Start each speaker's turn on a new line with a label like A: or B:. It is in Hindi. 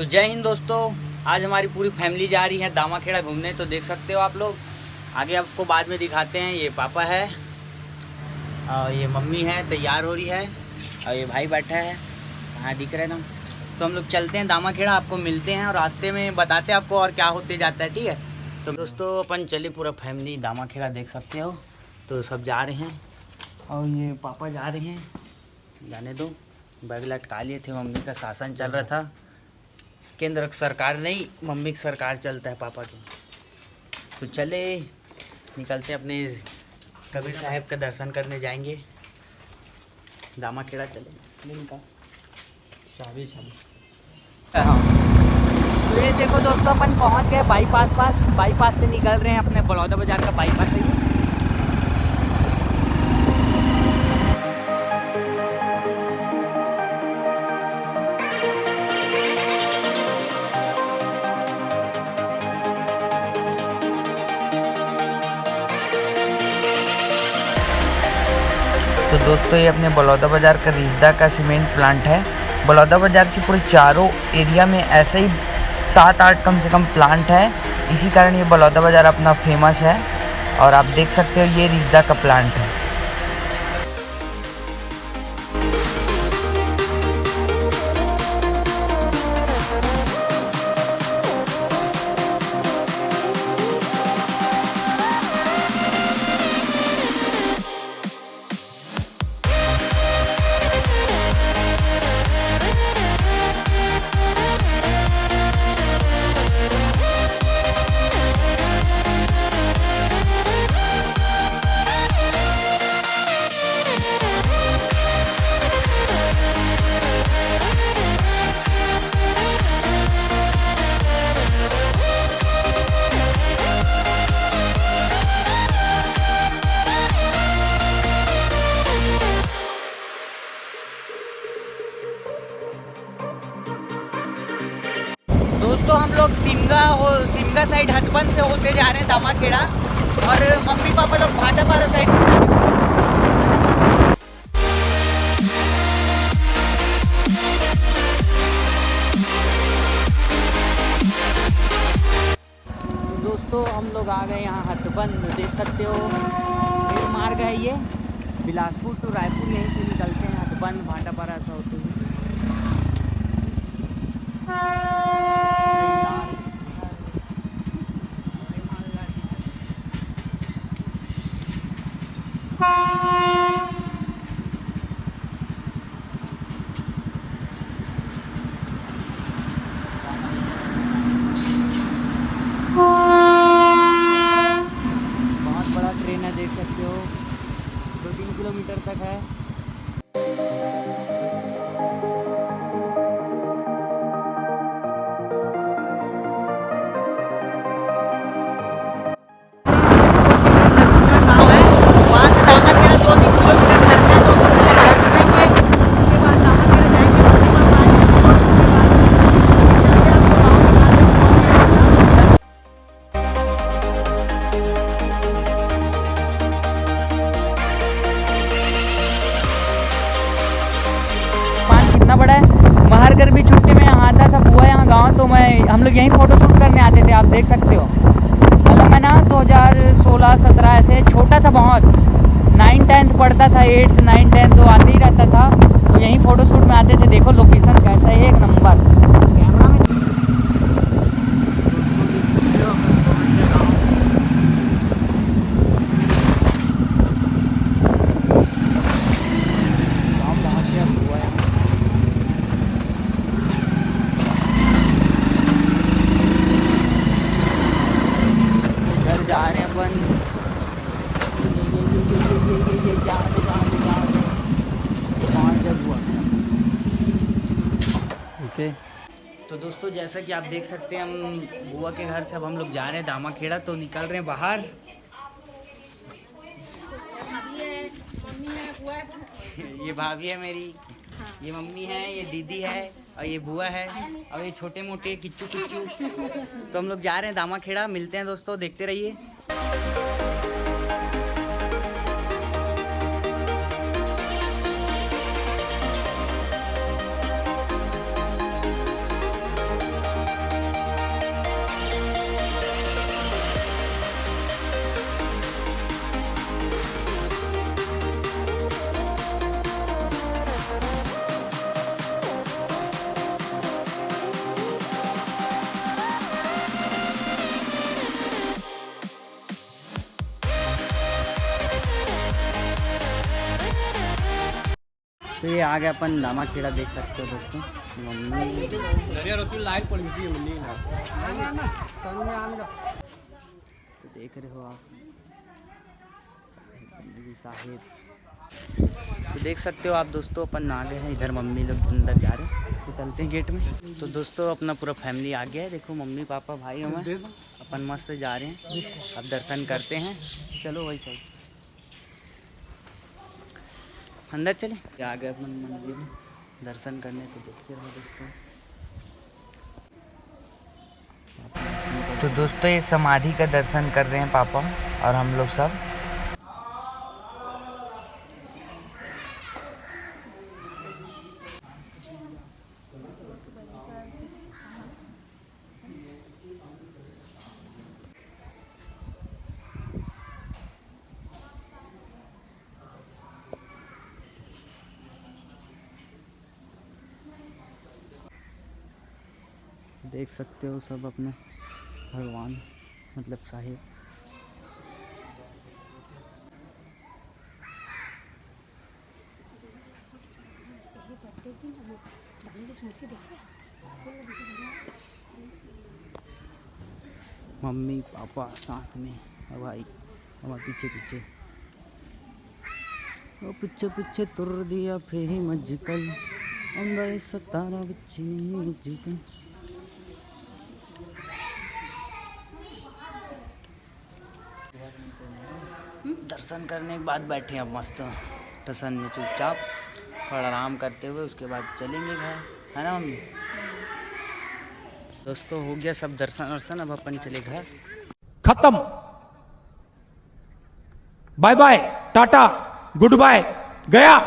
A: तो जय हिंद दोस्तों। आज हमारी पूरी फैमिली जा रही है दामाखेड़ा घूमने। तो देख सकते हो आप लोग, आगे आपको बाद में दिखाते हैं। ये पापा है और ये मम्मी है, तैयार हो रही है, और ये भाई बैठा है, हाँ दिख रहे हैं ना। तो हम लोग चलते हैं दामाखेड़ा, आपको मिलते हैं और रास्ते में बताते हैं आपको और क्या होते जाता है, ठीक है। तो दोस्तों अपन चले पूरा फैमिली दामाखेड़ा, देख सकते हो। तो सब जा रहे हैं और ये पापा जा रहे हैं, जाने दो। बैग लटका लिए थे, मम्मी का शासन चल रहा था। केंद्र सरकार नहीं, मम्मी की सरकार चलता है पापा की। तो चले निकलते अपने कबीर साहब का दर्शन करने जाएंगे। दामाखेड़ा चले इनका चाबी हाँ। तो ये देखो दोस्तों, अपन पहुंच गए बाईपास से निकल रहे हैं अपने बड़ौदा बाजार का बाईपास है ये। तो दोस्तों ये अपने बड़ौदा बाज़ार का रिश्दा का सीमेंट प्लांट है। बड़ौदा बाज़ार की पूरे चारों एरिया में ऐसे ही 7-8 कम से कम प्लांट है, इसी कारण ये बड़ौदा बाज़ार अपना फेमस है। और आप देख सकते हो ये रिश्दा का प्लांट है। दोस्तों हम लोग सिमगा साइड हटबन से होते जा रहे हैं दामाखेड़ा, और मम्मी पापा लोग भाटापारा साइड। तो दोस्तों हम लोग आ गए यहाँ हटबन, देख सकते हो रेल मार्ग है ये। बिलासपुर टू रायपुर यहीं से निकलते हैं, हटबन भाटापारा से होते हुए। बहुत बड़ा ट्रेन है, देख सकते हो, 2-3 किलोमीटर तक है। कितना बड़ा है। महरगर भी छुट्टी में यहाँ आता था, बुआ यहाँ गाँव, तो हम लोग यहीं फ़ोटो शूट करने आते थे, आप देख सकते हो। मतलब मैं ना 2016-17 ऐसे छोटा था बहुत, 9-10 पढ़ता था, 8th 9-10 तो आते ही रहता था। तो यहीं फ़ोटो शूट में आते थे। देखो लोकेशन कैसा है, एक नंबर। कैमरा में जा रहे हैं अपन। ये जा इसे। तो दोस्तों जैसा कि आप देख सकते हैं, हम बुआ के घर से अब हम लोग जा रहे हैं दामाखेड़ा। तो निकल रहे हैं बाहर। ये भाभी है मेरी, ये मम्मी है, ये दीदी है, और ये बुआ है, और ये छोटे मोटे किच्चू किच्चू। तो हम लोग जा रहे हैं दामाखेड़ा, मिलते हैं दोस्तों, देखते रहिए। तो ये आ गया अपन दामाखेड़ा, देख सकते हो दोस्तों। मम्मी तो देख रहे हो आप साहिब, तो देख सकते हो आप दोस्तों। अपन ना गए हैं इधर, मम्मी लोग अंदर जा रहे हैं, तो चलते हैं गेट में। तो दोस्तों अपना पूरा फैमिली आ गया है, देखो मम्मी पापा भाई हमें, अपन मस्त जा रहे हैं। अब दर्शन करते हैं, चलो वही सही अंदर चले। आ गए अपन मंदिर में दर्शन करने, तो देखते रहो दोस्तों। तो दोस्तों ये समाधि का दर्शन कर रहे हैं पापा और हम लोग सब। देख सकते हो सब अपने भगवान मतलब साहिब। मम्मी पापा साथ में, भाई हमारे पीछे पीछे, वो पीछे पीछे तुर दिया फिर मजकल अंदर सतारा बच्ची मजकल। दर्शन करने के बाद बैठे हैं अब मस्त टसन में चुपचाप, थोड़ा आराम करते हुए, उसके बाद चलेंगे घर, है ना मम्मी। दोस्तों हो गया सब दर्शन वर्शन, अब अपन चले घर।
B: खत्म, bye bye, tata, goodbye, गया।